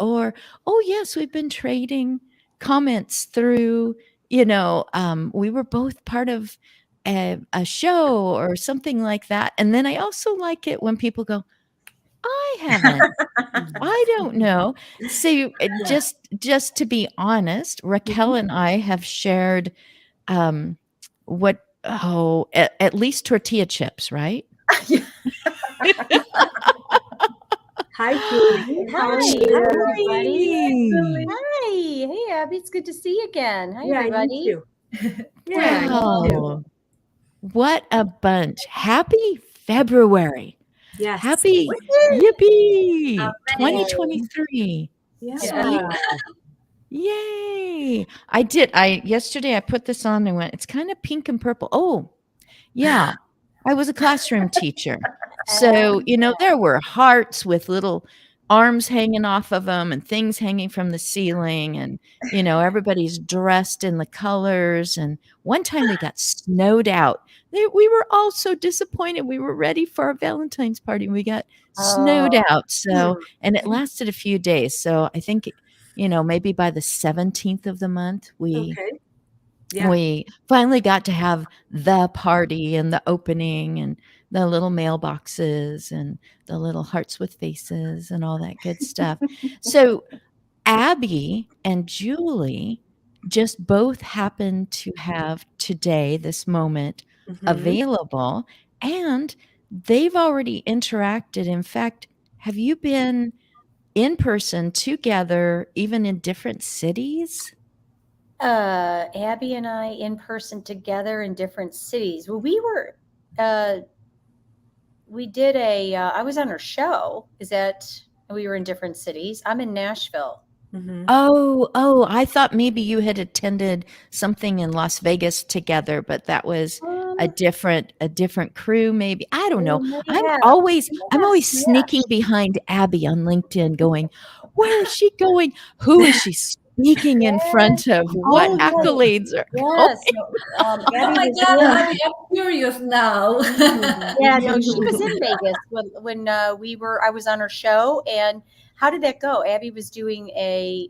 or, oh, yes, we've been trading comments through, we were both part of a show or something like that. And then I also like it when people go, I haven't. I don't know. So Yeah. just to be honest, Raquel Mhm. and I have shared what at least tortilla chips, right? Hi, Julie. How are Hi, you? everybody. Hi. Hi. Hey, Abby. It's good to see you again. Hi, Yeah, you everybody. too. Yeah, you too. Wow. What a bunch. Happy February. Yes. Happy yippee 2023. Sweet. Yeah. Yay. Yesterday I put this on and went, it's kind of pink and purple. Oh, yeah. I was a classroom teacher. So, there were hearts with little arms hanging off of them and things hanging from the ceiling. And, everybody's dressed in the colors. And one time we got snowed out. We were all so disappointed. We were ready for our Valentine's party and we got snowed Oh, out. So, and it lasted a few days. So I think, maybe by the 17th of the month, Okay. Yeah. we finally got to have the party and the opening and the little mailboxes and the little hearts with faces and all that good stuff. So Abby and Julie just both happen to have today, this moment Mhm. available, and they've already interacted. In fact, have you been in person together, even in different cities? Abby and I in person together in different cities. Well, uh, I was on her show. We were in different cities? I'm in Nashville. Mhm. Oh, I thought maybe you had attended something in Las Vegas together, but that was a Um, different crew maybe. I don't know. we may I'm have. always We may I'm have, always yeah. sneaking behind Abby on LinkedIn going, "Where is she going? Who is she speaking in front of? What Oh, yeah. accolades are going?" Yes. No, Oh Abby my was God, in. I'm curious now. Yeah, no, she was in Vegas when I was on her show. And how did that go? Abby was doing a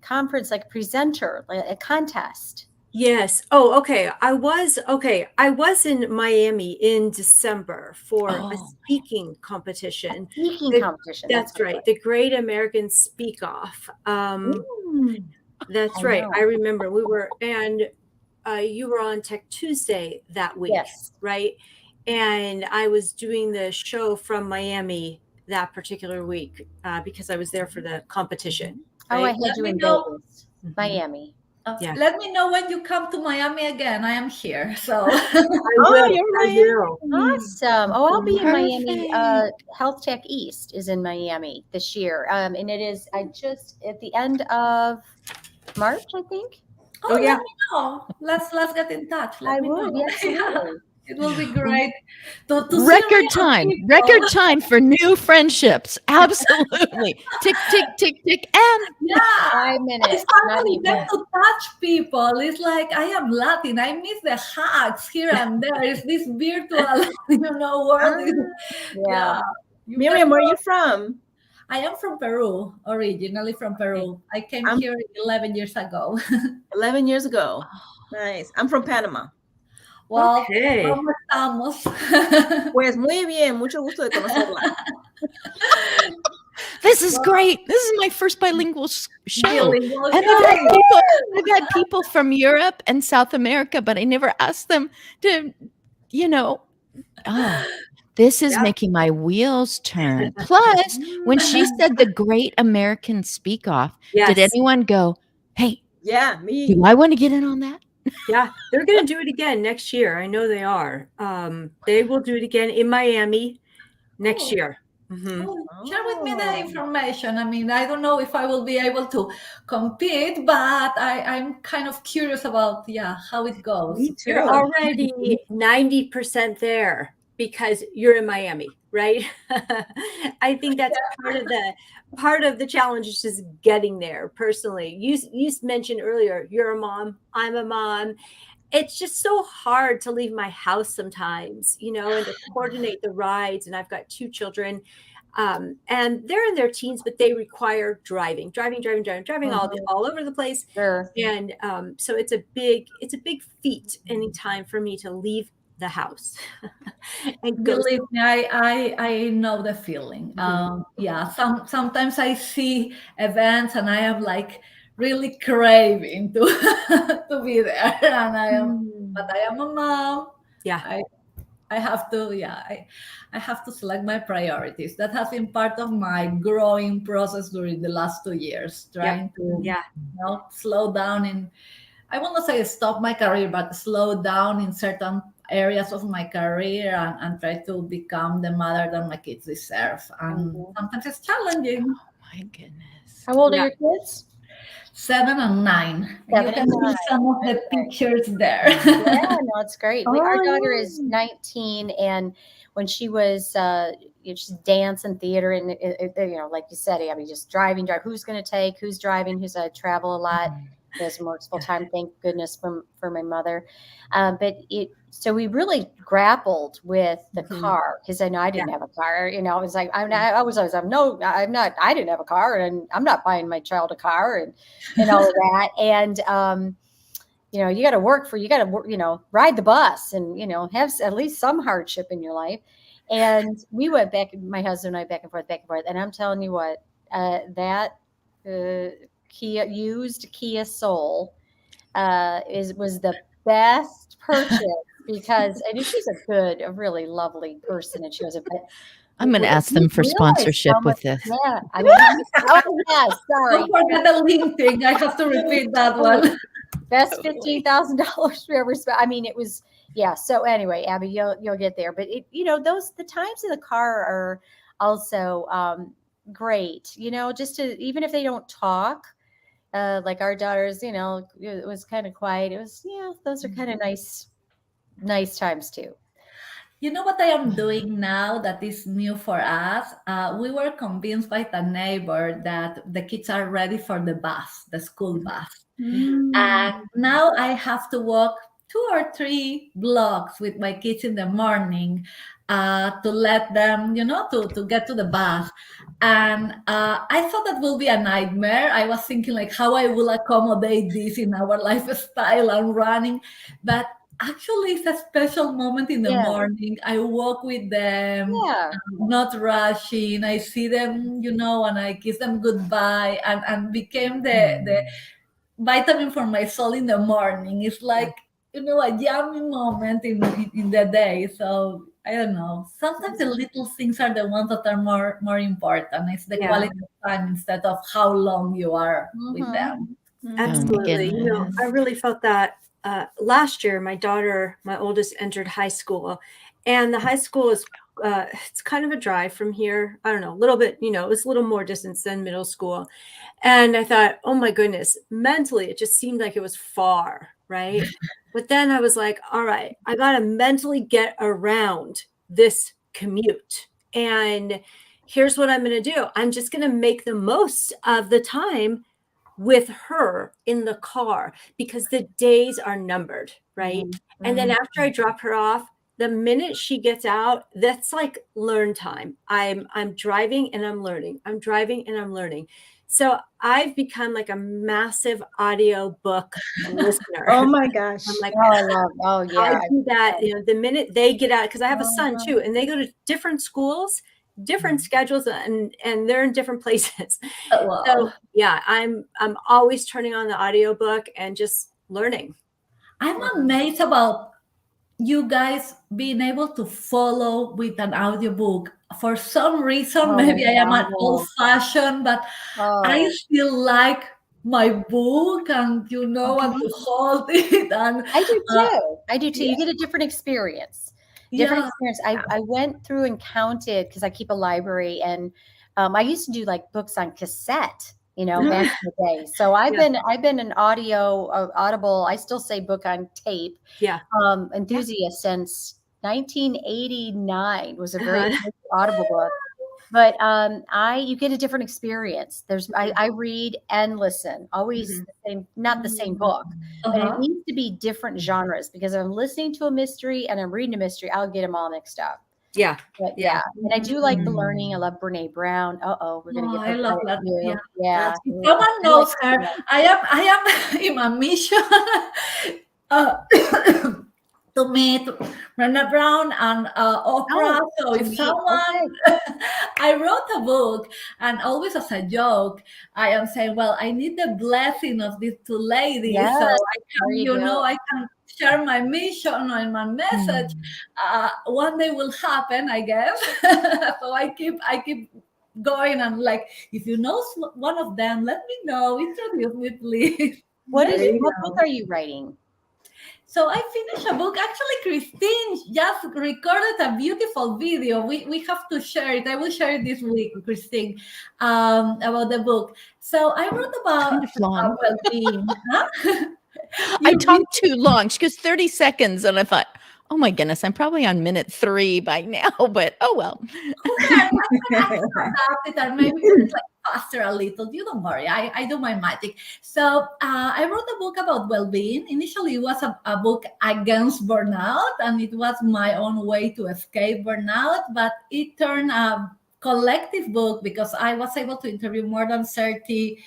conference, like presenter, like a contest. Yes. Oh, okay. I was in Miami in December for a Oh, speaking competition. Speaking The- competition. That's What it right. The Great American Speak Off. was. That's I right. know. I remember you were on Tech Tuesday that week, Yes. right? And I was doing the show from Miami that particular week because I was there for the competition, Oh, I right? had Let you me in know. Vegas, Mhm. Miami. Yeah. Let me know when you come to Miami again. I am here. So I oh, will. you're I will. Awesome. Oh, I'll be in Miami. perfect. Health Tech East is in Miami this year. And it is, I just, at the end of March, I think. Oh, let yeah. me know. Let's get in touch. Let I me would, know. Yeah, absolutely. it will be great to see Record real time. people. Record time for new friendships. Absolutely. Tick, tick, tick, tick. And Yeah, 5 minutes, I not finally even. get to touch people. It's like I am Latin. I miss the hugs here and there. It's this virtual, world. Yeah. Yeah. You get Miriam, where are you from? I am from Peru, originally from Peru. I came I'm here 11 years ago. 11 years ago. Nice. I'm from Panama. Well, Okay. ¿cómo estamos? Pues muy bien, mucho gusto de conocerla. this is great. This is my first bilingual show. Bilingual And show. I've had people from Europe and South America, but I never asked them to, this is Yeah. making my wheels turn. Plus, when she said the Great American Speak Off, did Yes. anyone go, hey, Yeah, do me. I want to get in on that? Yeah. They're going to do it again next year. I know they are. They will do it again in Miami next Oh. year. Mhm. Oh, share with me the information. I mean, I don't know if I will be able to compete, but I'm kind of curious about, how it goes. Me too. You're already 90% there because you're in Miami, right? I think that's part of the challenge is just getting there personally. You mentioned earlier, you're a mom, I'm a mom. It's just so hard to leave my house sometimes, and to coordinate the rides. And I've got 2 children. And they're in their teens, but they require driving all over the place. Sure. And so it's a big feat anytime for me to leave the house and go. Believe me, I know the feeling. Yeah, sometimes I see events and I am like really craving to to be there, and but I am a mom. Yeah. I have to, yeah, I have to select my priorities. That has been part of my growing process during the last 2 years, trying to slow down in, I want to say stop my career, but slow down in certain areas of my career, and try to become the mother that my kids deserve. And sometimes it's challenging. Oh my goodness. How old are your kids? 7 and 9. 7 You can and see 9. some of the pictures there. Yeah, no, it's great. Our daughter yeah. is 19, and when she was, she's dance and theater, and like you said, Abby, just driving. Who's going to take? Who's driving? Who's travel a lot? There's works full time. Thank goodness for my mother. So we really grappled with the car, because I know I didn't have a car. You know, I was like, I didn't have a car, and I'm not buying my child a car, and all of that. And you got to work ride the bus, and have at least some hardship in your life. And we went back, my husband and I, back and forth. And I'm telling you what, that Kia Soul was the best purchase, because I know she's a really lovely person, and she was I'm going to ask them for sponsorship with this. Yeah, I mean, sorry. Don't forget the link thing. I have to repeat that one. Best $15,000 we ever spent. I mean, it was, yeah. So anyway, Abby, you'll get there. But the times in the car are also great. Just to, even if they don't talk, like our daughters, it was kind of quiet. It was, those are kind of nice times too. You know what I am doing now that is new for us? We were convinced by the neighbor that the kids are ready for the school bus. And now I have to walk 2 or 3 blocks with my kids in the morning to let them, to get to the bus. And I thought that will be a nightmare. I was thinking like how I will accommodate this in our lifestyle and running. But actually, it's a special moment in the morning. I walk with them, not rushing. I see them, and I kiss them goodbye, and became the vitamin for my soul in the morning. It's like, a yummy moment in the day. So I don't know. Sometimes the little things are the ones that are more important. It's the quality of time instead of how long you are with them. Absolutely. I really felt that last year. My oldest, entered high school, and the high school is it's kind of a drive from here. I don't know, a little bit, it's a little more distance than middle school. And I thought, oh my goodness, mentally, it just seemed like it was far, right? But then I was like, all right, I got to mentally get around this commute. And here's what I'm going to do. I'm just going to make the most of the time with her in the car, because the days are numbered, right? And then after I drop her off, the minute she gets out, that's like learn time. I'm driving and I'm learning. I'm driving and I'm learning. So I've become like a massive audio book listener. Oh my gosh. I'm like, I do that. The minute they get out, because I have a son too, and they go to different schools, different schedules, and they're in different places. Wow. So yeah, I'm always turning on the audiobook and just learning. I'm amazed about you guys being able to follow with an audiobook. For some reason, maybe I am an old-fashioned, but I still like my book, and and to hold it. And I do too. You get a different experience. I went through and counted, because I keep a library, and I used to do like books on cassette, back in the day. So I've been an audible, I still say book on tape, enthusiast since 1989. Was a very audible book. But you get a different experience. I read and listen, always the same, not the same book, but it needs to be different genres, because if I'm listening to a mystery and I'm reading a mystery, I'll get them all mixed up. Yeah. But Yeah. and I do like the learning. I love Brene Brown. We're gonna Oh, give I her love credit that. too. Yeah. Yeah. Someone knows her. I am in a mission uh, to meet Brenda Brown and Oprah. Oh, So to if meet. someone, Okay. I wrote a book, and always as a joke, I am saying, well, I need the blessing of these two ladies, Yes, so I there can, you go. I can share my mission and my message. One day will happen, I guess. So I keep going and like, if you know one of them, let me know. Introduce me, please. What you book are you writing? So I finished a book. Actually, Christine just recorded a beautiful video. We have to share it. I will share it this week, Christine, about the book. So I wrote about Kind of long. well-being. Huh? I You talked too long. She goes 30 seconds. And I thought, oh my goodness, I'm probably on minute 3 by now, but oh well. adapt it or maybe it's like faster a little. You don't worry. I do my magic. So I wrote a book about well-being. Initially, it was a book against burnout, and it was my own way to escape burnout. But it turned a collective book because I was able to interview more than 30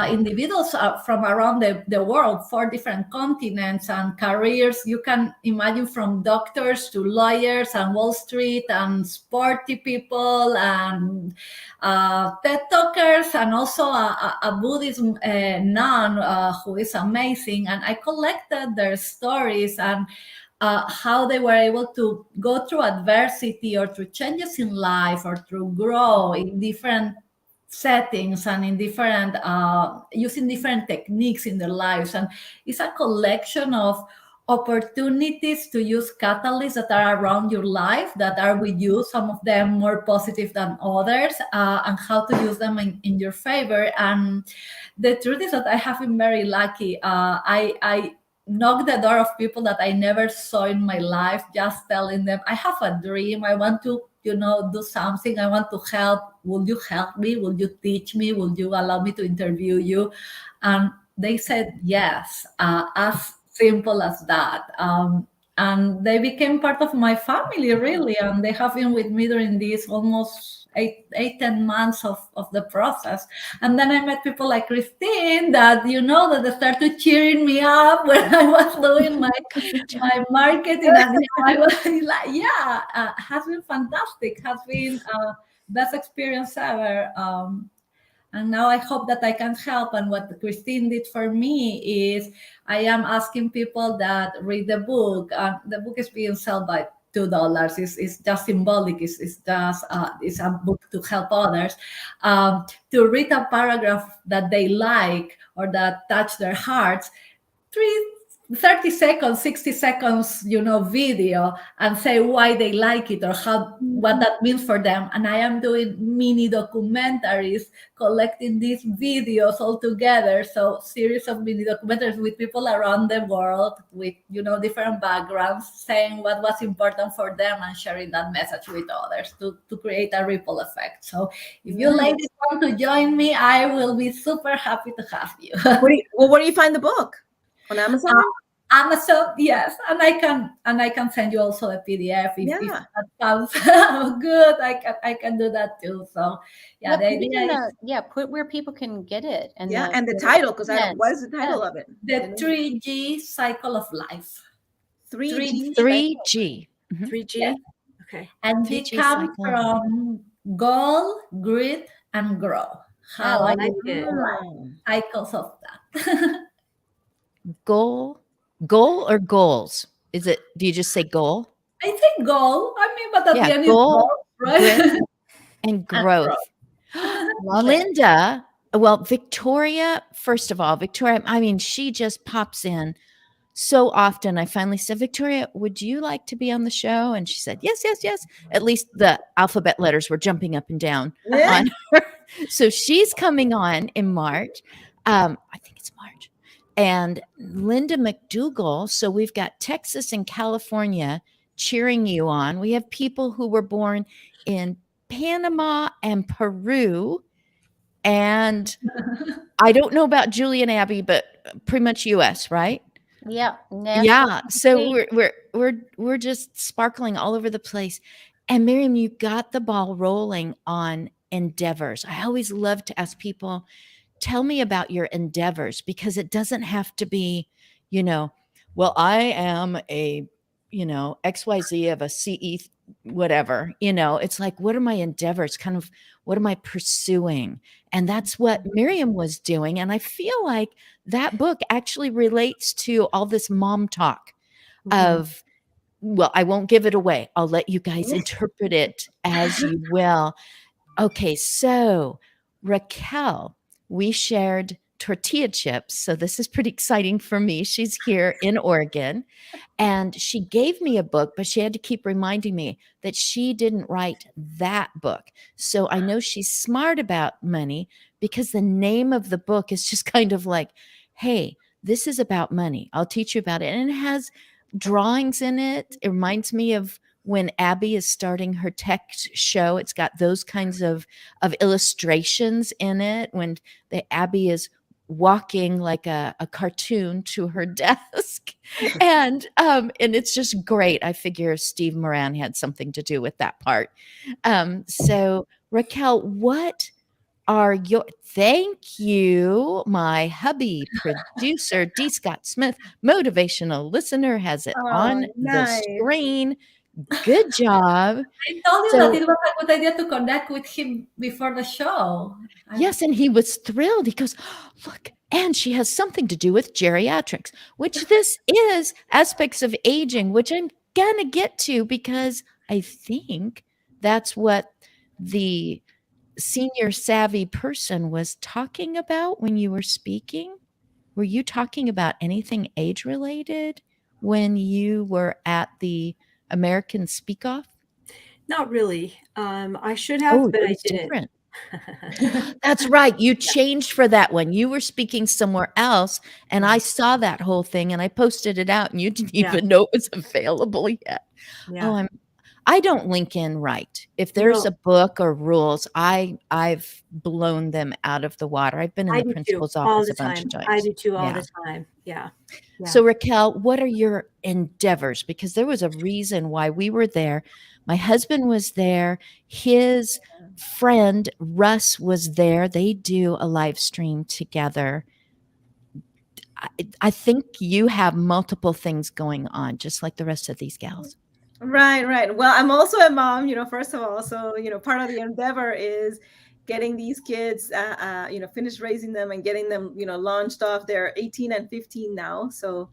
individuals from around the world, 4 different continents and careers. You can imagine from doctors to lawyers and Wall Street and sporty people and TED talkers, and also a Buddhist nun who is amazing. And I collected their stories and how they were able to go through adversity or through changes in life or through grow in different settings and in different using different techniques in their lives. And it's a collection of opportunities to use catalysts that are around your life, that are with you, some of them more positive than others, and how to use them in your favor. And the truth is that I have been very lucky. I knock the door of people that I never saw in my life, just telling them, I have a dream. I want to, do something. I want to help. Will you help me? Will you teach me? Will you allow me to interview you? And they said yes, as simple as that. And they became part of my family, really. And they have been with me during these almost 10 months of the process. And then I met people like Christine that, that they started cheering me up when I was doing my marketing. And I was like, has been fantastic, has been best experience ever. And now I hope that I can help. And what Christine did for me is I am asking people that read the book. The book is being sold by $2. It's just symbolic. It's just it's a book to help others, to read a paragraph that they like or that touch their hearts. 30 seconds, 60 seconds, video, and say why they like it or what that means for them. And I am doing mini documentaries, collecting these videos all together. So series of mini documentaries with people around the world with, different backgrounds, saying what was important for them and sharing that message with others to create a ripple effect. So if you ladies want to join me, I will be super happy to have you. Where do you find the book? On Amazon? Amazon, yes, and I can send you also a PDF if that sounds good. I can do that too. So the idea is, put where people can get it, and and the title, because what is the title of it? The 3G cycle of life. 3G. 3G. 3G. Yes. Okay. And it comes from goal, grit, and grow. How I like it. Cycles of that. Goal or goals? Do you just say goal? I think goal. I mean, but at the end goal, is goal, right? And growth. Linda, Victoria, first of all, I mean, she just pops in so often. I finally said, Victoria, would you like to be on the show? And she said, yes, yes, yes. At least the alphabet letters were jumping up and down on her. So she's coming on in March. I think it's March. And Linda McDougall. So we've got Texas and California cheering you on. We have people who were born in Panama and Peru. And I don't know about Julie and Abby, but pretty much US, right? Yeah. Yeah. So we're just sparkling all over the place. And Miriam, you got the ball rolling on endeavors. I always love to ask people, tell me about your endeavors, because it doesn't have to be, you know, well, I am a, XYZ of a CE, whatever, it's like, what are my endeavors? Kind of, what am I pursuing? And that's what Miriam was doing. And I feel like that book actually relates to all this mom talk of, well, I won't give it away. I'll let you guys interpret it as you will. Okay, so Raquel, we shared tortilla chips. So this is pretty exciting for me. She's here in Oregon, and she gave me a book, but she had to keep reminding me that she didn't write that book. So I know she's smart about money, because the name of the book is just kind of like, hey, this is about money. I'll teach you about it. And it has drawings in it. It reminds me of when Abby is starting her tech show. It's got those kinds of illustrations in it, when the Abby is walking like a cartoon to her desk. And it's just great. I figure Steve Moran had something to do with that part. So Raquel, what are your, thank you, my hubby, producer, D. Scott Smith, motivational listener, has it on the Nice. screen. Good job. I told you So- that it was a good idea to connect with him before the show. Yes, and he was thrilled. He goes, look, and she has something to do with geriatrics, which this is aspects of aging, which I'm going to get to, because I think that's what the senior savvy person was talking about when you were speaking. Were you talking about anything age related when you were at the American Speak Off? Not really. I should have, but it I was didn't. different. That's right. You changed for that one. You were speaking somewhere else, and I saw that whole thing, and I posted it out, and you didn't even know it was available yet. Yeah. Oh, I don't link in right. If there's a book or rules, I've blown them out of the water. I've been in I the do too, principal's all office the a bunch of time. times. I do too, all Yeah. the time. Yeah. So Raquel, what are your endeavors? Because there was a reason why we were there. My husband was there. His friend Russ was there. They do a live stream together. I think you have multiple things going on, just like the rest of these gals. Right. Well, I'm also a mom, first of all. So, part of the endeavor is getting these kids, finish raising them and getting them, launched off. They're 18 and 15 now. So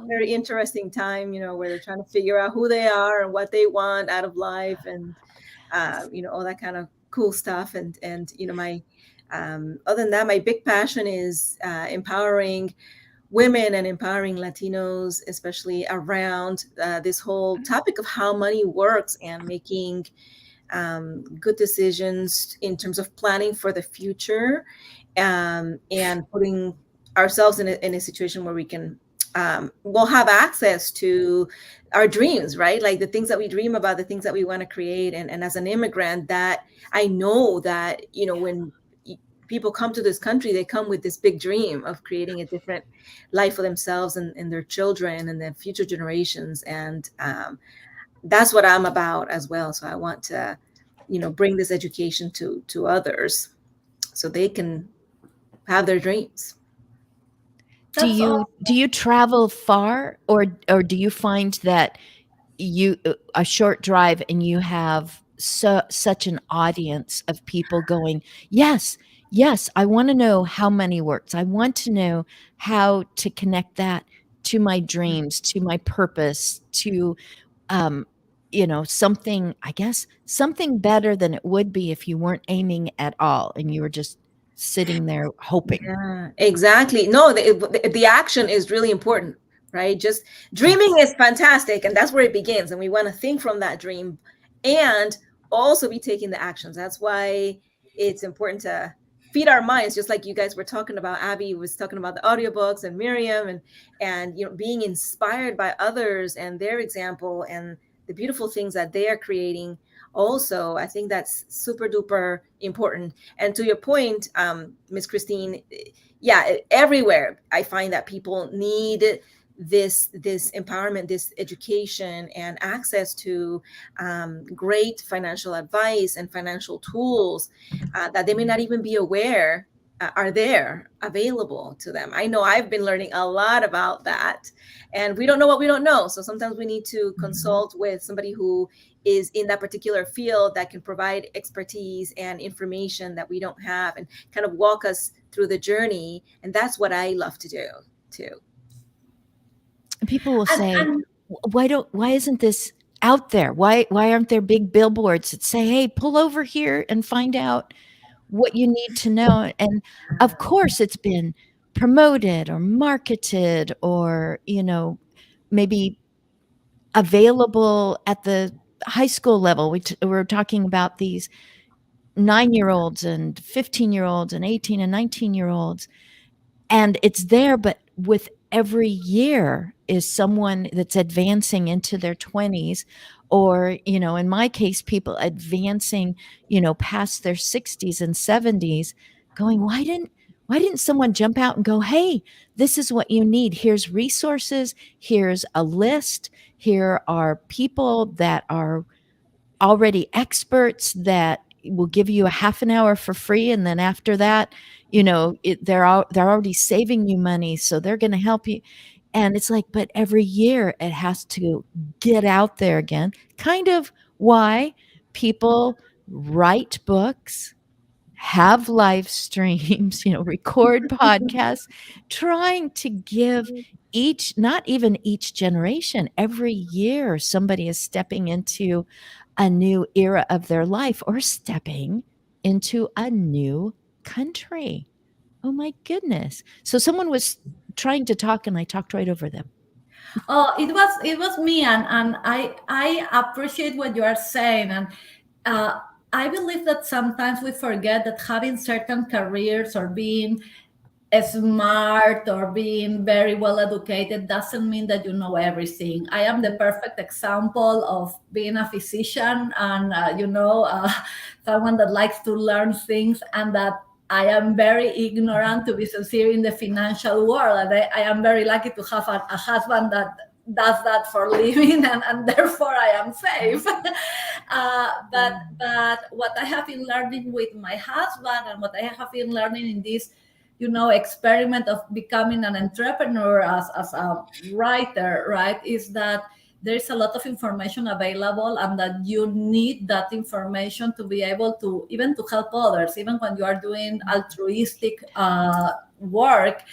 very interesting time, where they're trying to figure out who they are and what they want out of life, and, all that kind of cool stuff. And my, other than that, my big passion is empowering women and empowering Latinos, especially around this whole topic of how money works, and making good decisions in terms of planning for the future, and putting ourselves in a situation where we can we'll have access to our dreams, right? Like the things that we dream about, the things that we want to create. And as an immigrant, that I know that, when people come to this country, they come with this big dream of creating a different life for themselves and their children and their future generations. And that's what I'm about as well. So I want to, bring this education to others so they can have their dreams. Do you travel far, or do you find that a short drive and you have such an audience of people going, yes, I want to know how money works. I want to know how to connect that to my dreams, to my purpose, to something, I guess, something better than it would be if you weren't aiming at all and you were just sitting there hoping. Yeah, exactly. No, the action is really important, right? Just dreaming is fantastic, and that's where it begins. And we want to think from that dream and also be taking the actions. That's why it's important to feed our minds, just like you guys were talking about. Abby was talking about the audiobooks, and Miriam, and being inspired by others and their example and the beautiful things that they are creating. Also, I think that's super duper important. And to your point, Miss Christine, yeah, everywhere I find that people need this empowerment, this education, and access to great financial advice and financial tools that they may not even be aware are there available to them. I know I've been learning a lot about that, and we don't know what we don't know. So sometimes we need to consult with somebody who is in that particular field that can provide expertise and information that we don't have, and kind of walk us through the journey. And that's what I love to do too. And people will And, say, and why isn't this out there? Why aren't there big billboards that say, hey, pull over here and find out what you need to know? And of course it's been promoted or marketed, or, maybe available at the high school level. We're talking about these 9-year-olds and 15-year-olds and 18 and 19-year-olds, and it's there, but with every year is someone that's advancing into their 20s, or, in my case, people advancing, past their 60s and 70s, going, why didn't someone jump out and go, hey, this is what you need. Here's resources. Here's a list. Here are people that are already experts that will give you a half an hour for free, and then after that, they're already saving you money, so they're going to help you. And it's like, but every year it has to get out there again. Kind of why people write books, have live streams, record podcasts, trying to give not even each generation, every year somebody is stepping into a new era of their life, or stepping into a new country. Oh my goodness. So someone was trying to talk and I talked right over them. oh, it was me, and I appreciate what you are saying, and uh, I believe that sometimes we forget that having certain careers or being smart or being very well educated doesn't mean that you know everything. I am the perfect example of being a physician, and someone that likes to learn things, and that I am very ignorant, to be sincere, in the financial world. And I am very lucky to have a husband that does that for a living, and therefore I am safe. But what I have been learning with my husband, and what I have been learning in this experiment of becoming an entrepreneur as a writer, right, is that there's a lot of information available, and that you need that information to be able to even to help others. Even when you are doing altruistic work,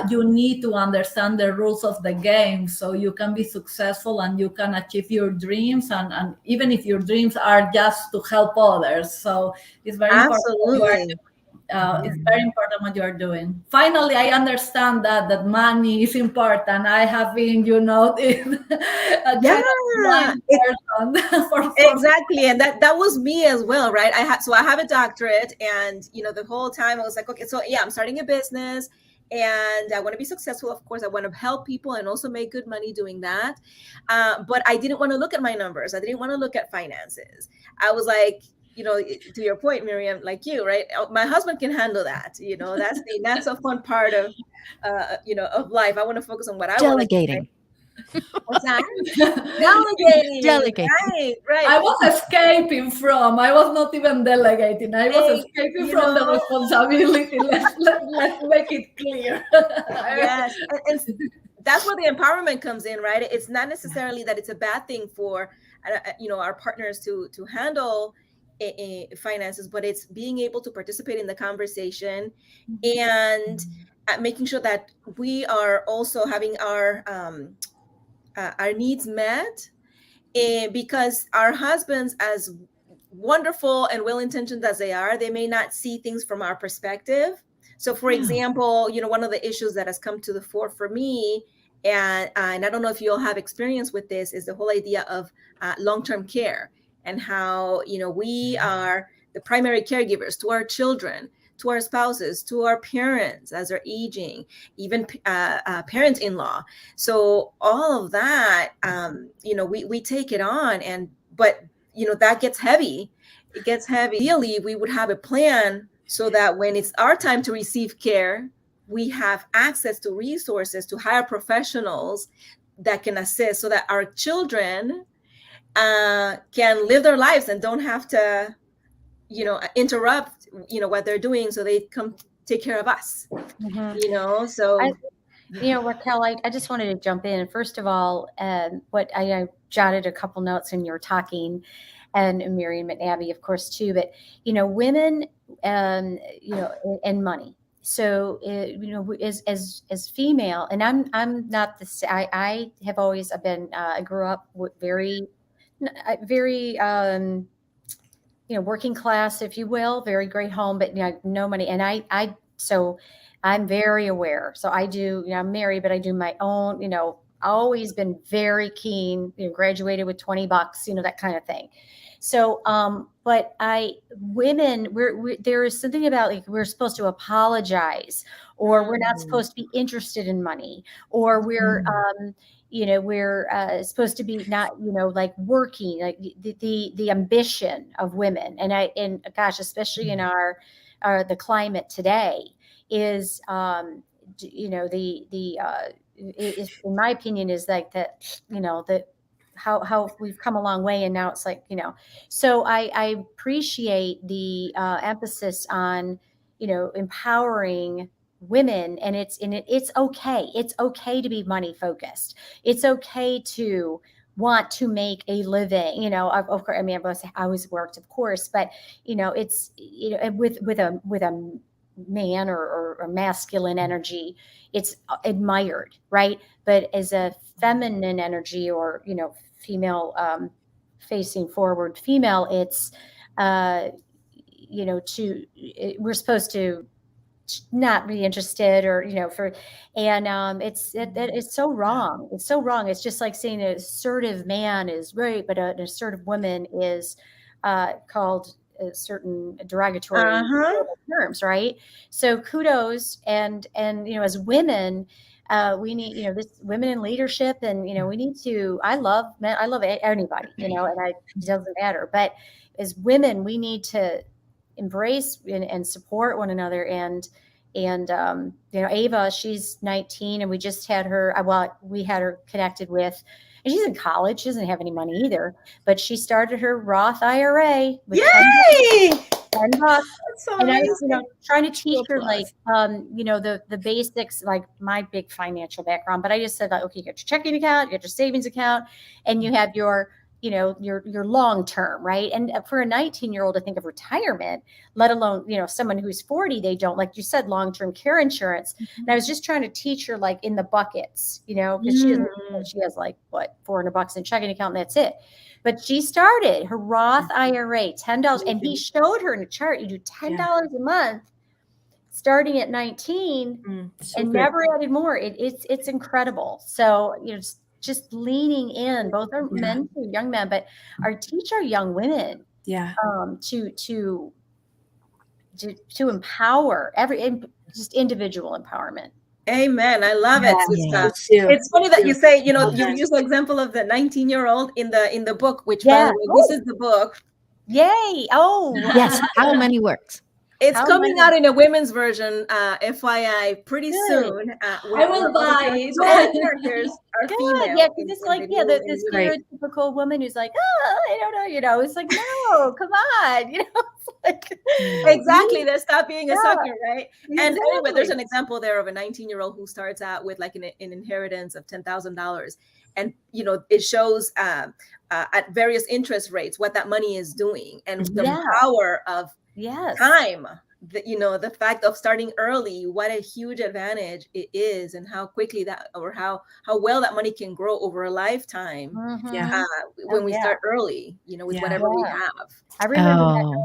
you need to understand the rules of the game so you can be successful and you can achieve your dreams, and even if your dreams are just to help others. So it's very important. It's very important what you're doing. Finally, I understand that money is important. I have been, a kind of blind person Exactly, and that was me as well, right? I have a doctorate, and the whole time I was like, okay, so yeah, I'm starting a business, and I want to be successful. Of course, I want to help people and also make good money doing that. But I didn't want to look at my numbers. I didn't want to look at finances. I was like, to your point, Miriam, like you, right? My husband can handle that. That's a fun part of, of life. I want to focus on what I want to do. Delegating. What's that? Delegating. Delegating. Right. I was escaping from. I was not even delegating. I was escaping from the responsibility. Let's make it clear. Yes, and that's where the empowerment comes in, right? It's not necessarily that it's a bad thing for our partners to handle finances, but it's being able to participate in the conversation, and making sure that we are also having our needs met, because our husbands, as wonderful and well-intentioned as they are, they may not see things from our perspective. So for example, one of the issues that has come to the fore for me, and I don't know if you all have experience with this, is the whole idea of long-term care, and how we are the primary caregivers to our children, to our spouses, to our parents as they're aging, even parent-in-law. So all of that, we take it on, but that gets heavy. It gets heavy. Ideally, we would have a plan so that when it's our time to receive care, we have access to resources, to hire professionals that can assist, so that our children can live their lives and don't have to, interrupt, what they're doing, so they come take care of us. So. Raquel, I just wanted to jump in. First of all, what I jotted a couple notes when you were talking, and Miriam and Abby, of course, too. But women, and money. So as female, and I'm not the. I have always been. I grew up with very working class, if you will, very great home, but no money. And so I'm very aware. So I do, I'm married, but I do my own, always been very keen, graduated with $20, that kind of thing. So, but women, there is something about like, we're supposed to apologize, or we're not supposed to be interested in money, or we're supposed to be not, like working, like the ambition of women. And gosh, especially in the climate today is, in my opinion, is like that, how we've come a long way. And now it's like, so I appreciate the emphasis on, empowering women. And it's okay. It's okay to be money focused. It's okay to want to make a living, of course. I mean, I always worked, of course, but it's, with a man or masculine energy, it's admired, right? But as a feminine energy, or female, facing forward female, it's we're supposed to not be interested, or it's so wrong. It's so wrong. It's just like saying an assertive man is right, but an assertive woman is called certain derogatory terms, right? So kudos, and as women, we need, this women in leadership, and we need to. I love men. I love anybody, and it doesn't matter. But as women, we need to embrace and support one another. And Ava, she's 19, and we just had her. We had her connected with. And she's in college. She doesn't have any money either, but she started her Roth IRA with Yay! $10. So and I was, trying to teach her like, the basics, like my big financial background. But I just said, like, okay, you got your checking account, you got your savings account, and you have your long term, right? And for a 19-year-old to think of retirement, let alone, someone who's 40, they don't, like you said, long-term care insurance. And I was just trying to teach her, like, in the buckets, because she has like what, $400 in checking account, and that's it. But she started her Roth IRA, $10, and he showed her in a chart, you do $10 a month starting at 19 and never added more. It's incredible. So, just leaning in, both our men, young men, but teach our young women, to empower just individual empowerment. Amen. I love it, sister. It's funny that you say, you use the example of the 19-year-old in the book, which by the way, this is the book. Yay! Oh, yes. How Money Works. It's coming out in a women's version, FYI, pretty soon. I will buy it. All the characters are female. Yeah, because it's like, the stereotypical woman who's like, I don't know, it's like, no, come on, it's like, exactly. They stop being a sucker, right? Exactly. And anyway, there's an example there of a 19-year-old who starts out with like an inheritance of $10,000, and it shows at various interest rates what that money is doing, and the power of time, the fact of starting early, what a huge advantage it is, and how quickly how well that money can grow over a lifetime. When we start early, with whatever we have. I remember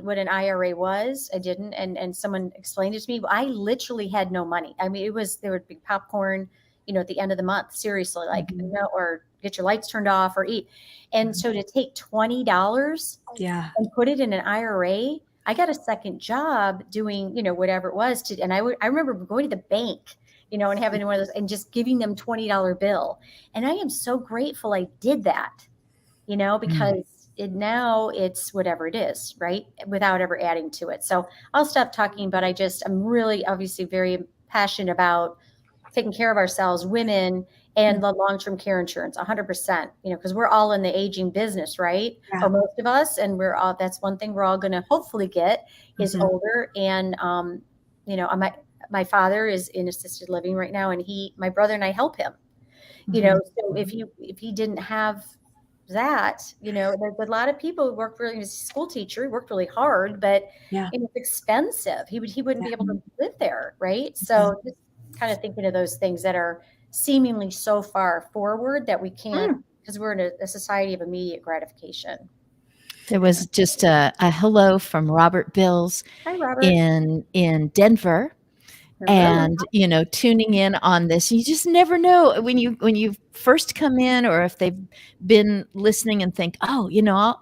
what an IRA was. I didn't, and someone explained it to me. I literally had no money. I mean, there would be popcorn, at the end of the month, seriously, like, or get your lights turned off or eat. And so to take $20 and put it in an IRA, I got a second job doing, whatever it was and I remember going to the bank, and having one of those and just giving them $20 bill. And I am so grateful I did that, because now it's whatever it is, right? Without ever adding to it. So I'll stop talking, but I'm really obviously very passionate about taking care of ourselves, women, and the long-term care insurance, 100%, because we're all in the aging business, right? Yeah. Or most of us, and that's one thing we're all going to hopefully get is Mhm. older. And, my father is in assisted living right now, and my brother and I help him, so if he didn't have that, there's a lot of people who work really, he was a school teacher, he worked really hard, but Yeah. it was expensive. He wouldn't be Yeah. able to live there, right? So just kind of thinking of those things that are seemingly so far forward that we can't, because we're in a society of immediate gratification. There was just a hello from Robert Bills Hi, Robert. in Denver. And tuning in on this, you just never know when you first come in, or if they've been listening and think, oh,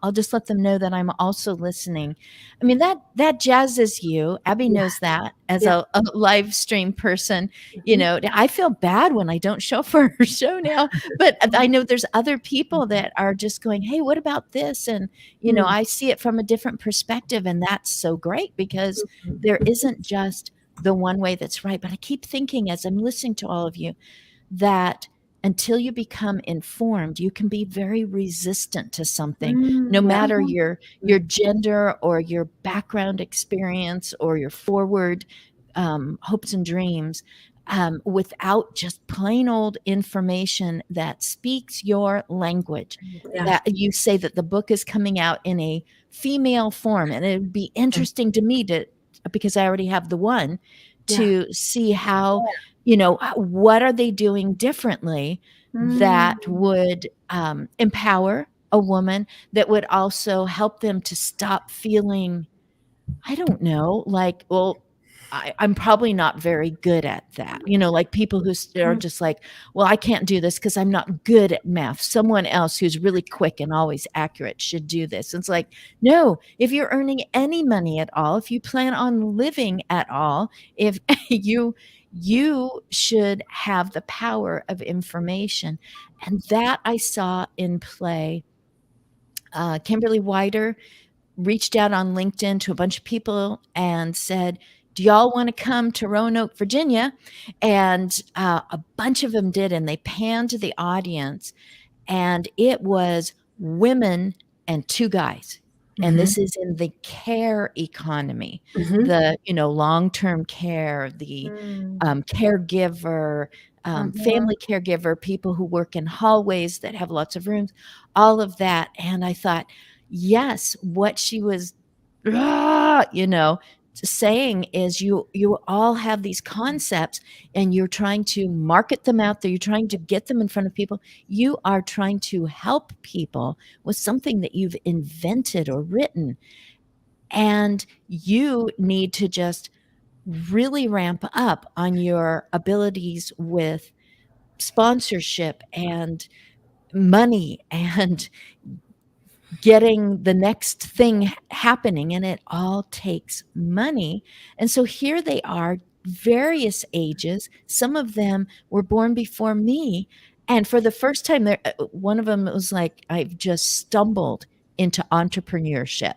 I'll just let them know that I'm also listening. I mean, that jazzes you. Abby knows that as a live stream person. I feel bad when I don't show for her show now, but I know there's other people that are just going, hey, what about this? And I see it from a different perspective, and that's so great, because there isn't just the one way that's right. But I keep thinking, as I'm listening to all of you, that until you become informed, you can be very resistant to something, no matter your gender or your background experience or your forward hopes and dreams, without just plain old information that speaks your language. That you say that the book is coming out in a female form, and it would be interesting to me because I already have the one, to see how, what are they doing differently that would empower a woman, that would also help them to stop feeling, I don't know, like, well, I'm probably not very good at that. Like people who are just like, well, I can't do this because I'm not good at math. Someone else who's really quick and always accurate should do this. It's like, no, if you're earning any money at all, if you plan on living at all, if you should have the power of information. And that I saw in play. Kimberly Wider reached out on LinkedIn to a bunch of people and said, do y'all want to come to Roanoke, Virginia? And a bunch of them did, and they panned to the audience, and it was women and two guys. And this is in the care economy, the long-term care, the caregiver, family caregiver, people who work in hallways that have lots of rooms, all of that. And I thought, yes, what she was, saying is you all have these concepts, and you're trying to market them out there. You're trying to get them in front of people. You are trying to help people with something that you've invented or written. And you need to just really ramp up on your abilities with sponsorship and money and getting the next thing happening, and it all takes money. And so here they are, various ages. Some of them were born before me, and for the first time, one of them was like, I've just stumbled into entrepreneurship.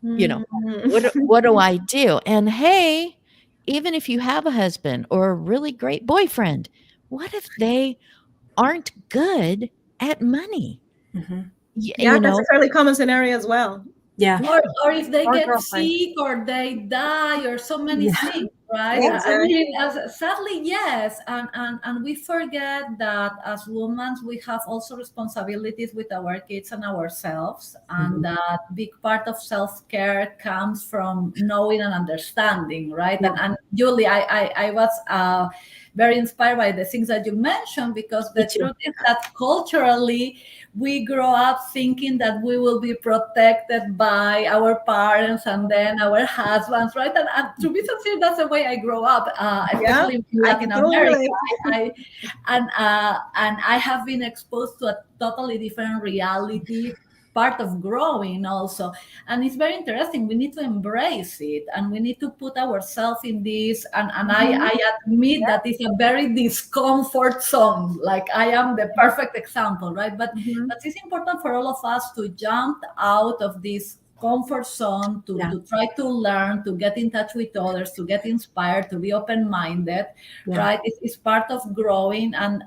What do I do? And hey, even if you have a husband or a really great boyfriend, what if they aren't good at money? That's a fairly common scenario as well. Or if they get girlfriend. sick, or they die, or so many things, right? Exactly. I mean, sadly, yes. And we forget that as women, we have also responsibilities with our kids and ourselves. And that big part of self-care comes from knowing and understanding, right? And Julie, I was very inspired by the things that you mentioned, because the truth is that culturally, we grow up thinking that we will be protected by our parents and then our husbands, right? And to be sincere, that's the way I grew up, especially in Latin America. And I have been exposed to a totally different reality, part of growing also. And it's very interesting. We need to embrace it, and we need to put ourselves in this. And I admit that it's a very discomfort zone. Like I am the perfect example, right? But it's important for all of us to jump out of this comfort zone, to try to learn, to get in touch with others, to get inspired, to be open-minded, right? It's part of growing. And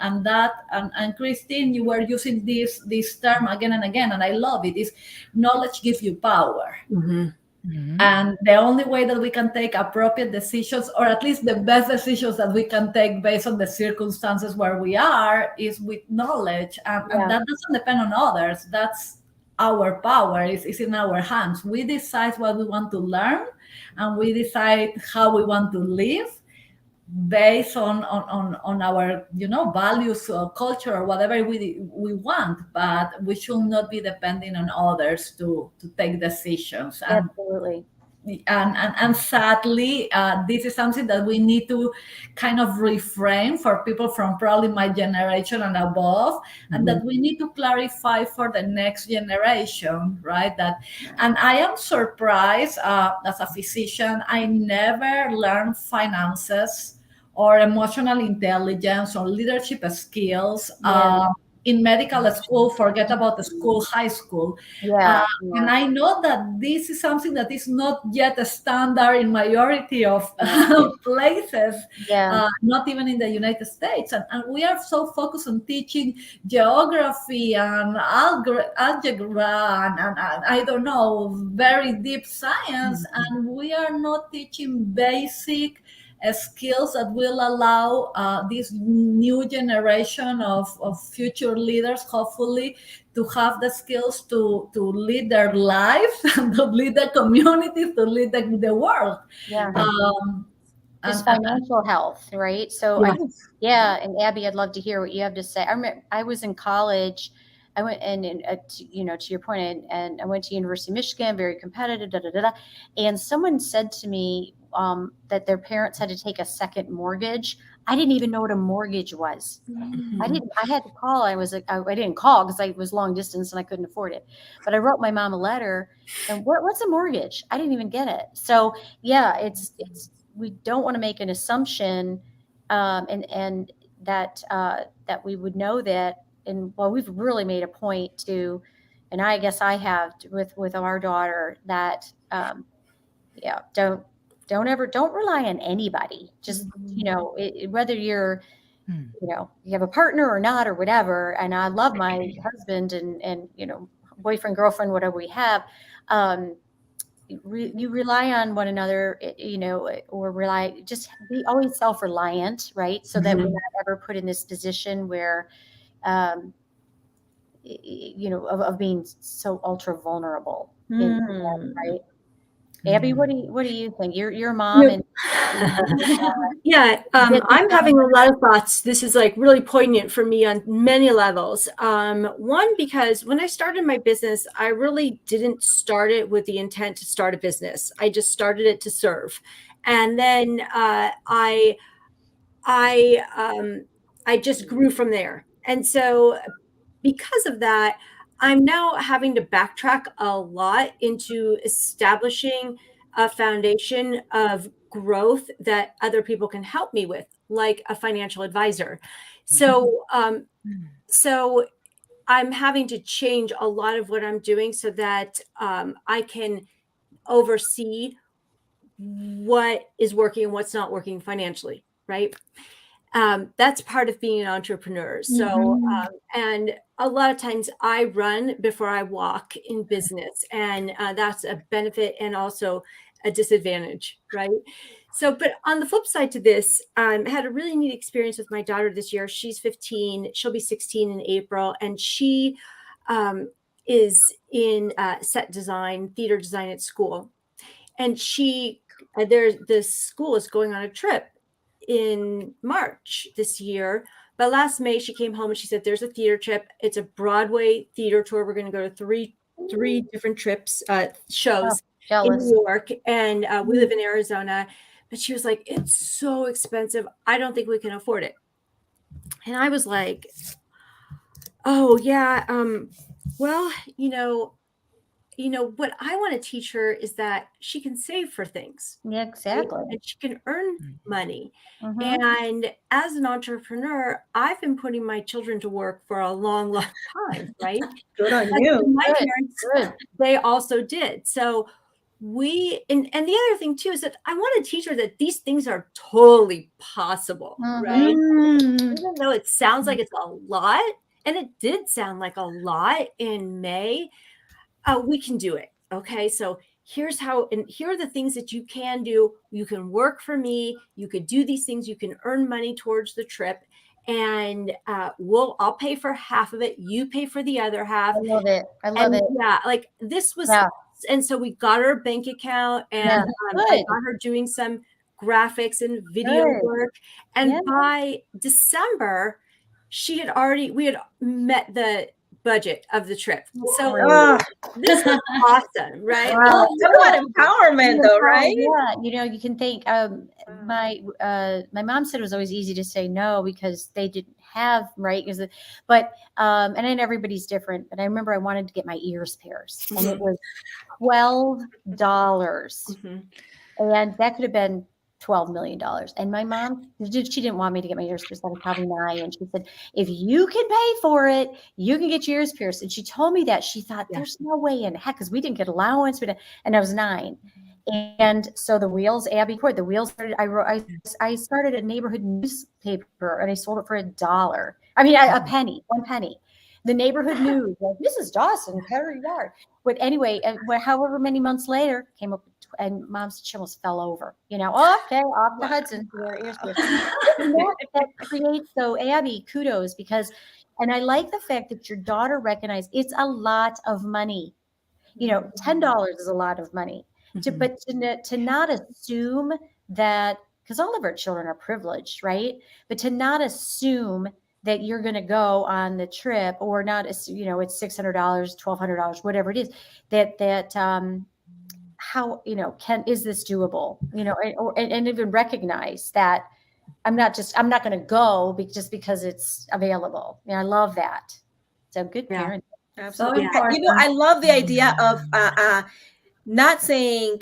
Christine, you were using this term again and again, and I love it, is knowledge gives you power. And the only way that we can take appropriate decisions, or at least the best decisions that we can take based on the circumstances where we are, is with knowledge. And that doesn't depend on others. That's our power. Is in our hands. We decide what we want to learn, and we decide how we want to live based on our values or culture or whatever we want. But we should not be depending on others to take decisions. Absolutely. And sadly, this is something that we need to kind of reframe for people from probably my generation and above, and that we need to clarify for the next generation, right? And I am surprised, as a physician, I never learned finances or emotional intelligence or leadership skills in medical school. Forget about the school, high school. And I know that this is something that is not yet a standard in majority of places, not even in the United States. And we are so focused on teaching geography and algebra and I don't know, very deep science, and we are not teaching basic skills that will allow this new generation of future leaders, hopefully, to have the skills to lead their lives, to lead the communities, to lead the world. Just financial health, right? So, and Abby, I'd love to hear what you have to say. I remember I was in college. I went to your point, and I went to University of Michigan, very competitive, and someone said to me that their parents had to take a second mortgage. I didn't even know what a mortgage was. I had to call. I didn't call because I was long distance and I couldn't afford it. But I wrote my mom a letter. And what's a mortgage? I didn't even get it. So it's we don't want to make an assumption, and that we would know that. And we've really made a point to, and I guess I have with our daughter that, don't rely on anybody. Just, whether you're, you have a partner or not or whatever. And I love my husband and boyfriend, girlfriend, whatever we have. You rely on one another, or just be always self-reliant, right? So that we're not ever put in this position where, of being so ultra vulnerable, right? Abby, what do you think? You're a mom, and I'm having a lot of thoughts. This is like really poignant for me on many levels. One, because when I started my business, I really didn't start it with the intent to start a business. I just started it to serve, and then I just grew from there. And so, because of that, I'm now having to backtrack a lot into establishing a foundation of growth that other people can help me with, like a financial advisor. So, so I'm having to change a lot of what I'm doing so that I can oversee what is working and what's not working financially, right? That's part of being an entrepreneur. So, and a lot of times I run before I walk in business, and that's a benefit and also a disadvantage, right? So, but on the flip side to this, I had a really neat experience with my daughter this year. She's 15, she'll be 16 in April, and she is in set design, theater design at school. And the school is going on a trip in March this year. But last May, she came home and she said, there's a theater trip. It's a Broadway theater tour. We're going to go to three different shows in New York. And we live in Arizona. But she was like, it's so expensive. I don't think we can afford it. And I was like, oh, yeah. Well, what I want to teach her is that she can save for things. Yeah, Right? exactly. And she can earn money. Mhm. And as an entrepreneur, I've been putting my children to work for a long, long time, right? Good on And you. my Good, parents, good. they also did. So and the other thing too is that I want to teach her that these things are totally possible, right? Mm. Even though it sounds like it's a lot, and it did sound like a lot in May, we can do it. Okay. So here's how, and here are the things that you can do. You can work for me. You could do these things. You can earn money towards the trip. And I'll pay for half of it. You pay for the other half. I love it. I love And it. yeah, like this was, Yeah. and so we got her a bank account, Yeah. and I Good. got her doing some graphics and video Good. work. Yeah. And by December, we had met the budget of the trip. So Great. Ah, this was awesome, right? Wow. talk about empowerment, though, right? Yeah, you can think. My mom said it was always easy to say no because they didn't have right. But and then everybody's different. But I remember I wanted to get my ears pierced, and it was $12, and that could have been $12 million. And my mom, she didn't want me to get my ears pierced. I was probably 9, and she said, "If you can pay for it, you can get your ears pierced." And she told me that she thought, "There's no way in heck," because we didn't get allowance, and I was 9. And so the wheels, Abby, the wheels started. I started a neighborhood newspaper, and I sold it for $1. I mean, a penny, 1 penny. The neighborhood news, like Mrs. Dawson, Perry Yard. But anyway, however many months later, came up, and Mom said she almost fell over. Okay, off to Hudson. That creates, so Abby, kudos, because, and I like the fact that your daughter recognized it's a lot of money. $10 is a lot of money. But to not assume that, because all of our children are privileged, right? But to not assume that you're going to go on the trip, or not, it's $600, $1,200, whatever it is, that how, is this doable? And even recognize that I'm not going to go just because it's available. I love that. So good parent. Absolutely. So important. I love the idea of not saying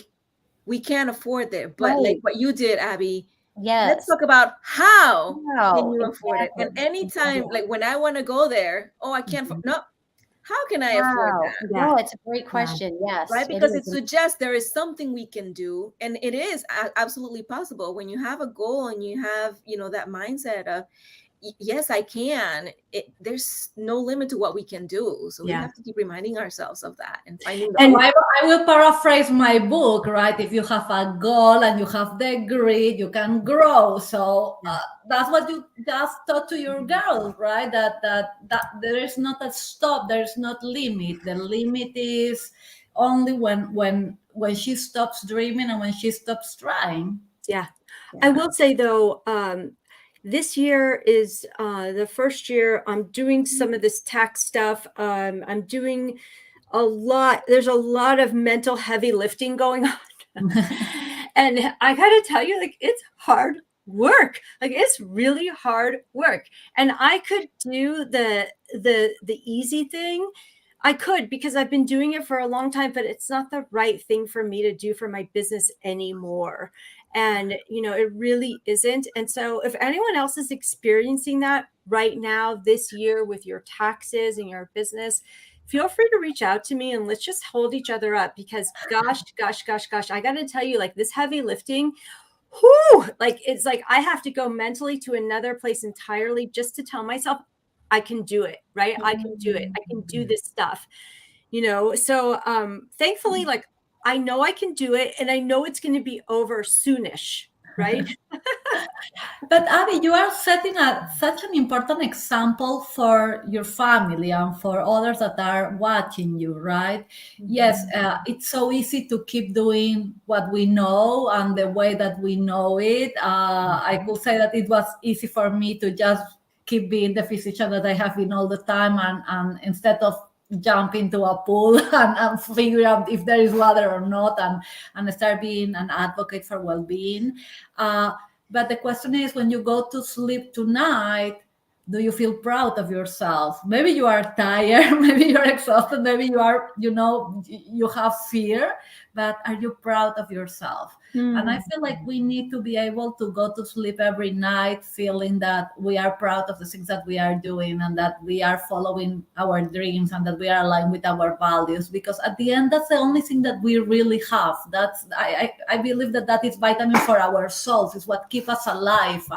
we can't afford it, but like what you did, Abby. Yes. Let's talk about how can you afford it. Exactly. And anytime, like when I want to go there, I can't. No, how can I afford that? No, it's a great question. Yes. Right, because it suggests there is something we can do, and it is absolutely possible when you have a goal and you have that mindset of, yes, I can. There's no limit to what we can do. So we have to keep reminding ourselves of that and finding. And I will paraphrase my book, right? If you have a goal and you have the grit, you can grow. So that's what you just taught to your girls, right? That there is not a stop. There's not limit. The limit is only when she stops dreaming and when she stops trying. Yeah. I will say though, this year is the first year I'm doing some of this tax stuff. I'm doing a lot. There's a lot of mental heavy lifting going on. And I gotta tell you, like, it's hard work. Like, it's really hard work. And I could do the easy thing. I could, because I've been doing it for a long time, but it's not the right thing for me to do for my business anymore. And, it really isn't. And so if anyone else is experiencing that right now this year with your taxes and your business, feel free to reach out to me and let's just hold each other up, because gosh, I got to tell you, like, this heavy lifting, like, it's like I have to go mentally to another place entirely just to tell myself I can do it, right? I can do it. I can do this stuff, so thankfully, like, I know I can do it, and I know it's going to be over soonish, right? But Abby, you are setting such an important example for your family and for others that are watching you, right? Yes, it's so easy to keep doing what we know and the way that we know it. I could say that it was easy for me to just keep being the physician that I have been all the time, and instead of jump into a pool and figure out if there is water or not, and start being an advocate for well-being. But the question is, when you go to sleep tonight, Do you feel proud of yourself? Maybe you are tired, maybe you're exhausted, maybe you are, you have fear, but are you proud of yourself? And I feel like we need to be able to go to sleep every night feeling that we are proud of the things that we are doing, and that we are following our dreams, and that we are aligned with our values. Because at the end, that's the only thing that we really have. That's I believe that is vitamin for our souls. It's what keeps us alive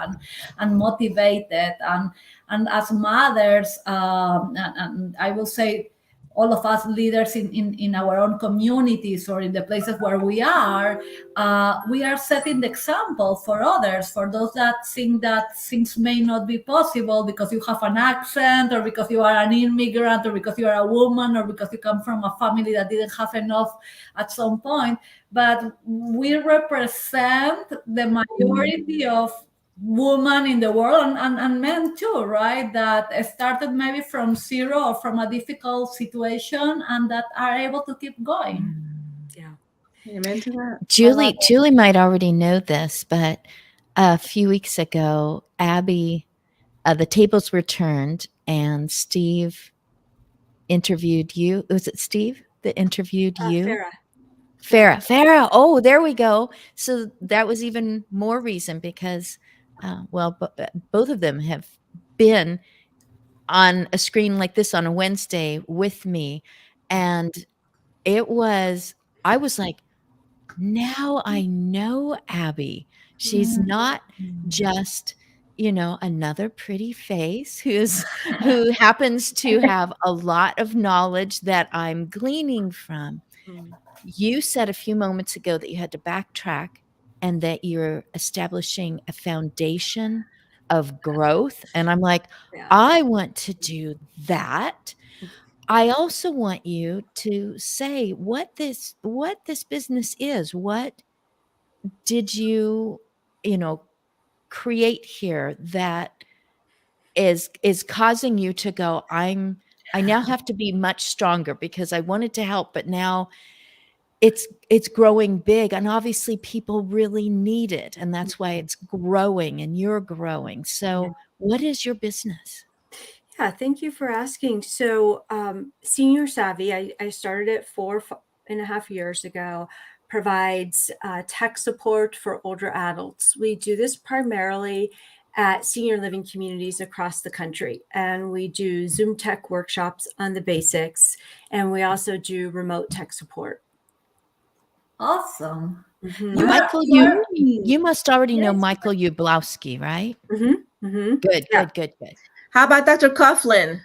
and motivated. And as mothers, and I will say all of us leaders in our own communities or in the places where we are setting the example for others, for those that think that things may not be possible because you have an accent, or because you are an immigrant, or because you are a woman, or because you come from a family that didn't have enough at some point. But we represent the majority of women in the world, and men too, right? That started maybe from zero or from a difficult situation, and that are able to keep going. Yeah. Amen to that. Julie might already know this, but a few weeks ago, Abby, the tables were turned, and Steve interviewed you. Was it Steve that interviewed you? Farah. Oh, there we go. So that was even more reason, because, both of them have been on a screen like this on a Wednesday with me. And I was like, now I know Abby. She's not just, another pretty face who happens to have a lot of knowledge that I'm gleaning from. You said a few moments ago that you had to backtrack, and that you're establishing a foundation of growth. And I'm like, I want to do that. I also want you to say what this business is. What did you create here that is causing you to go, I now have to be much stronger, because I wanted to help, but now it's growing big, and obviously people really need it, and that's why it's growing, and you're growing. So what is your business? Yeah, thank you for asking. So, Senior Savvy, I started it 4.5 years ago, provides tech support for older adults. We do this primarily at senior living communities across the country. And we do Zoom tech workshops on the basics. And we also do remote tech support. Awesome. Michael, you must already know Michael Ublowski, right? Good. How about Dr. Coughlin?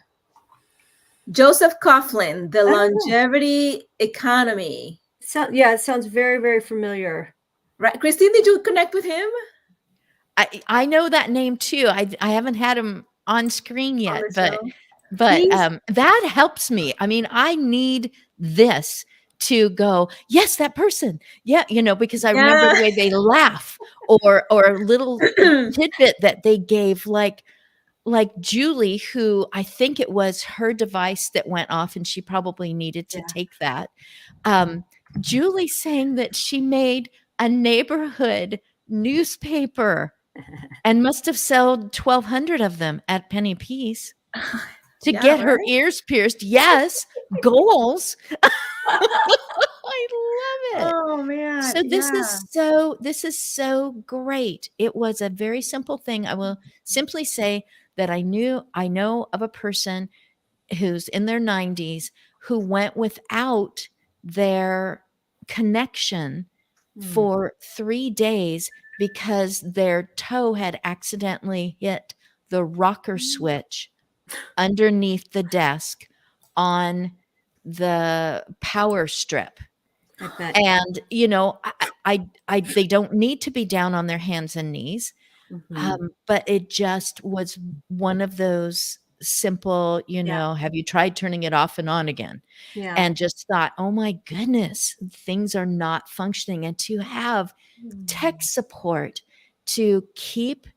Joseph Coughlin, the longevity economy. It sounds very, very familiar. Right. Christine, did you connect with him? I know that name too. I haven't had him on screen yet, but that helps me. I mean, I need this to go, yes, that person. Yeah, because I remember the way they laugh, or a little tidbit that they gave, like Julie, who I think it was her device that went off, and she probably needed to take that. Julie saying that she made a neighborhood newspaper and must have sold 1,200 of them at penny piece to get her ears pierced. Yes, goals. I love it. Oh man! So this is so great. It was a very simple thing. I will simply say that I know of a person who's in their 90s who went without their connection for 3 days because their toe had accidentally hit the rocker switch underneath the desk on the power strip. And they don't need to be down on their hands and knees, but it just was one of those simple, have you tried turning it off and on again? And just thought, oh my goodness, things are not functioning. And to have tech support to keep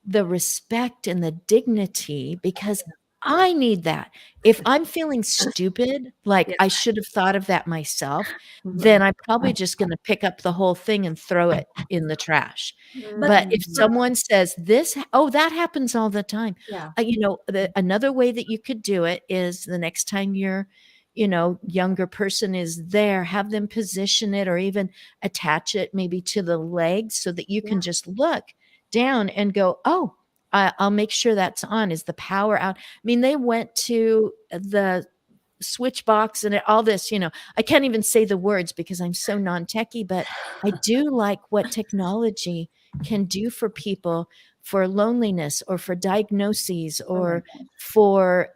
the respect and the dignity, because I need that. If I'm feeling stupid, like Yeah. I should have thought of that myself, Mhm. then I'm probably just gonna pick up the whole thing and throw it in the trash. But But if Mhm. someone says, "This oh, that happens all the time." Yeah. Another way that you could do it is the next time your, younger person is there, have them position it or even attach it maybe to the legs so that you Yeah. can just look down and go, "Oh, I'll make sure that's on. Is the power out?" I mean, they went to the switch box and all this, I can't even say the words because I'm so non-techie, but I do like what technology can do for people for loneliness or for diagnoses Oh my or gosh. for,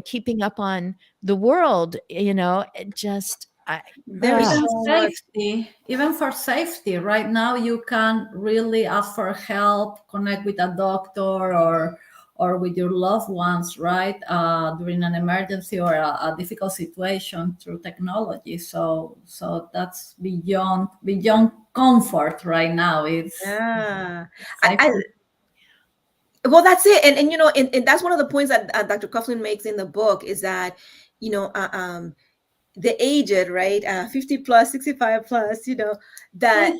keeping up on the world, it just, There is even so much. safety, even for safety, right now you can really ask for help, connect with a doctor or with your loved ones, right? During an emergency or a difficult situation through technology. So that's beyond comfort right now. It's Yeah. I safety. well, that's it. And that's one of the points that Dr. Coughlin makes in the book is that, you know, uh, um, the aged, right, 50 plus, 65 plus, that,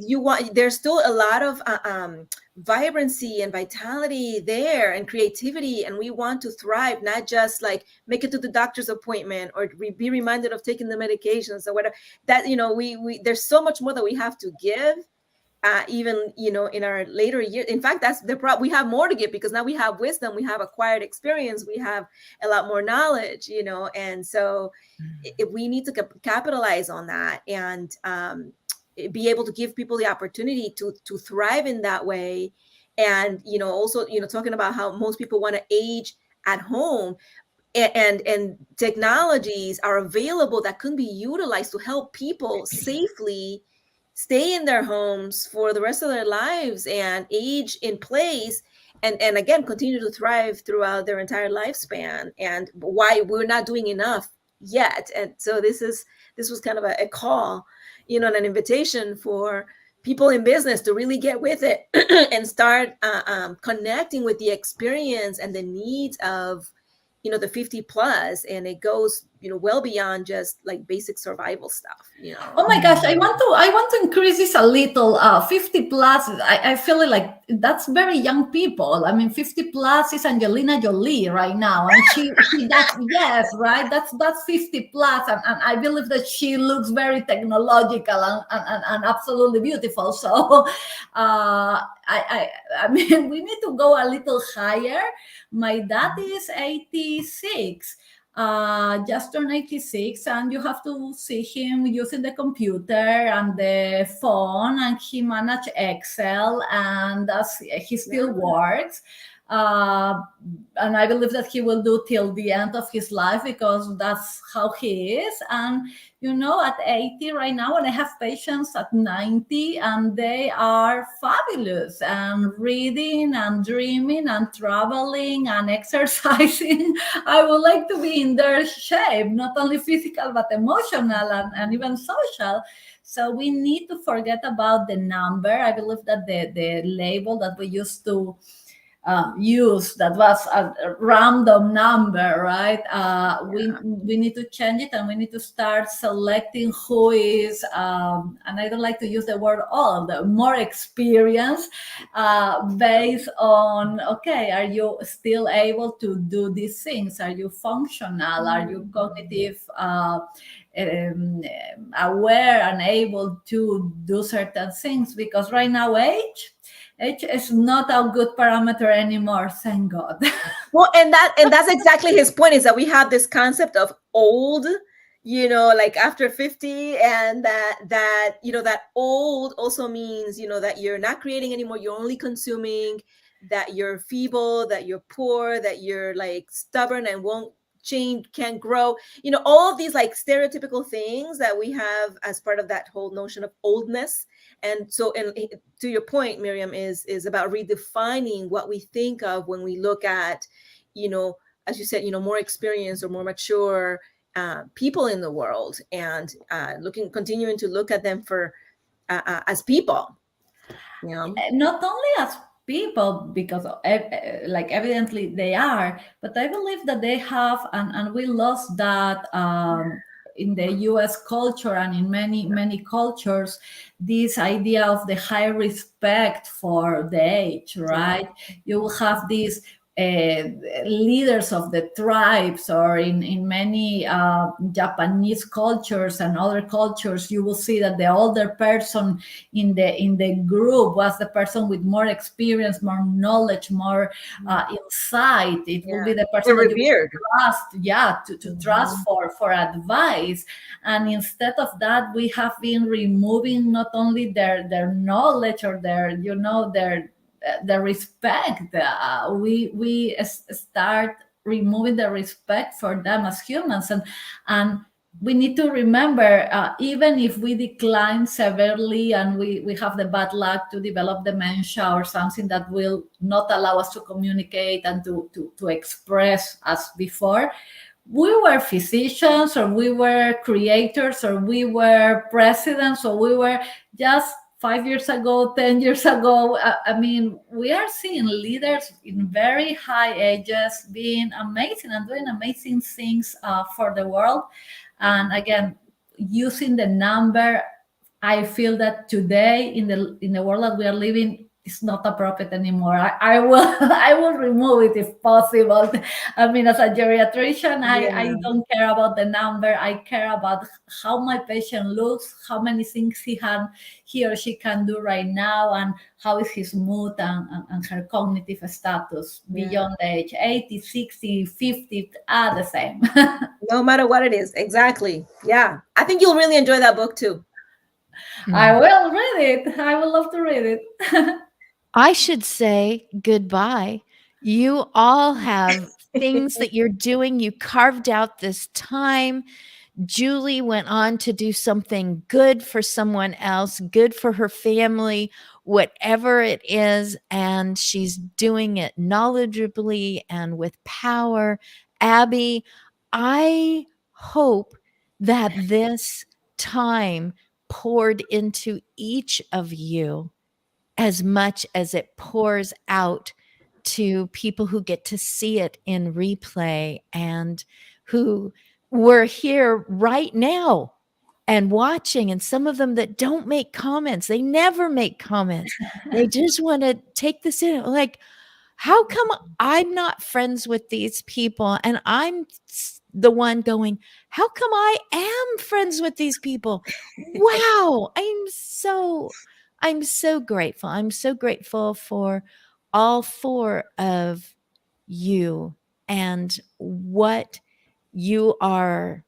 you want, there's still a lot of vibrancy and vitality there and creativity. And we want to thrive, not just like make it to the doctor's appointment or be reminded of taking the medications or whatever. That, we there's so much more that we have to give, even in our later years. In fact, that's the problem. We have more to give because now we have wisdom, we have acquired experience, we have a lot more knowledge, and so if we need to capitalize on that and be able to give people the opportunity to thrive in that way. And also talking about how most people want to age at home, and technologies are available that can be utilized to help people safely stay in their homes for the rest of their lives and age in place, and again continue to thrive throughout their entire lifespan, and why we're not doing enough yet. And so this was kind of a call, and an invitation for people in business to really get with it and start connecting with the experience and the needs of the 50 plus, and it goes well beyond just like basic survival stuff. Oh my gosh, I want to increase this a little. 50 plus, I feel like that's very young people. I mean, 50 plus is Angelina Jolie right now, and she that's yes, right. That's 50 plus, and I believe that she looks very technological and absolutely beautiful. So, I mean, we need to go a little higher. My dad is 86, just turned 86, and you have to see him using the computer and the phone, and he managed Excel, and he still works. uh, and I believe that he will do till the end of his life because that's how he is. And at 80 right now, and I have patients at 90, and they are fabulous and reading and dreaming and traveling and exercising. I would like to be in their shape, not only physical but emotional and even social. So we need to forget about the number. I believe that the label that we used to use, that was a random number, right? We need to change it, and we need to start selecting who is, and I don't like to use the word old, more experienced, based on, okay, are you still able to do these things? Are you functional? Are you cognitive, um, aware and able to do certain things? Because right now, age is not a good parameter anymore, thank God. Well, and that's exactly his point, is that we have this concept of old, like after 50, and that old also means, that you're not creating anymore, you're only consuming, that you're feeble, that you're poor, that you're like stubborn and won't change, can't grow, all of these like stereotypical things that we have as part of that whole notion of oldness. And so, and to your point, Miriam, is about redefining what we think of when we look at, as you said, more experienced or more mature people in the world, and continuing to look at them for as people. Not only as people, because like evidently they are, but I believe that they have, and we lost that in the US culture and in many cultures, this idea of the high respect for the age, right? You will have these leaders of the tribes, or in many Japanese cultures and other cultures, you will see that the older person in the group was the person with more experience, more knowledge, more insight. It will be the person They're that you revered. trust, to trust for advice. And instead of that, we have been removing not only their knowledge or their respect. We start removing the respect for them as humans, and we need to remember, even if we decline severely and we have the bad luck to develop dementia or something that will not allow us to communicate and to express as before, we were physicians, or we were creators, or we were presidents, or we were just 5 years ago, 10 years ago. I mean, we are seeing leaders in very high ages being amazing and doing amazing things for the world. And again, using the number, I feel that today in the world that we are living, it's not appropriate anymore. I will I will remove it if possible. I mean, as a geriatrician, I don't care about the number. I care about how my patient looks, how many things he or she can do right now, and how is his mood and her cognitive status beyond the age 80, 60, 50, are the same. No matter what it is. Exactly. Yeah. I think you'll really enjoy that book too. I will read it. I would love to read it. I should say goodbye. You all have things that you're doing. You carved out this time. Julie went on to do something good for someone else, good for her family, whatever it is. And she's doing it knowledgeably and with power. Abby, I hope that this time poured into each of you as much as it pours out to people who get to see it in replay and who were here right now and watching, and some of them that don't make comments. They never make comments. They just want to take this in. Like, how come I'm not friends with these people? And I'm the one going, how come I am friends with these people? Wow. I'm so grateful. I'm so grateful for all four of you and what you are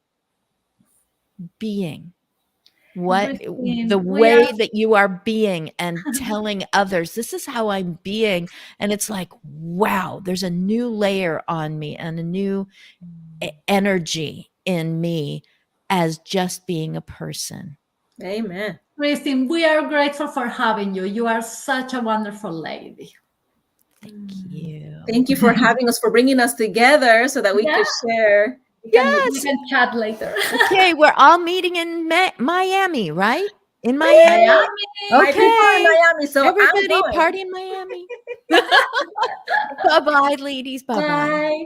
being. What Christine, the we way are that you are being and telling others, this is how I'm being. And it's like, wow, there's a new layer on me and a new energy in me as just being a person. Amen. Christine, we are grateful for having you. You are such a wonderful lady. Thank you. Thank you for having us, for bringing us together so that we could share. We Yes. can chat later. Okay, we're all meeting in Miami, right? In Miami. Miami. My people are in Okay. Miami, so Everybody I'm going. party in Miami. Bye-bye, ladies. Bye-bye. Bye.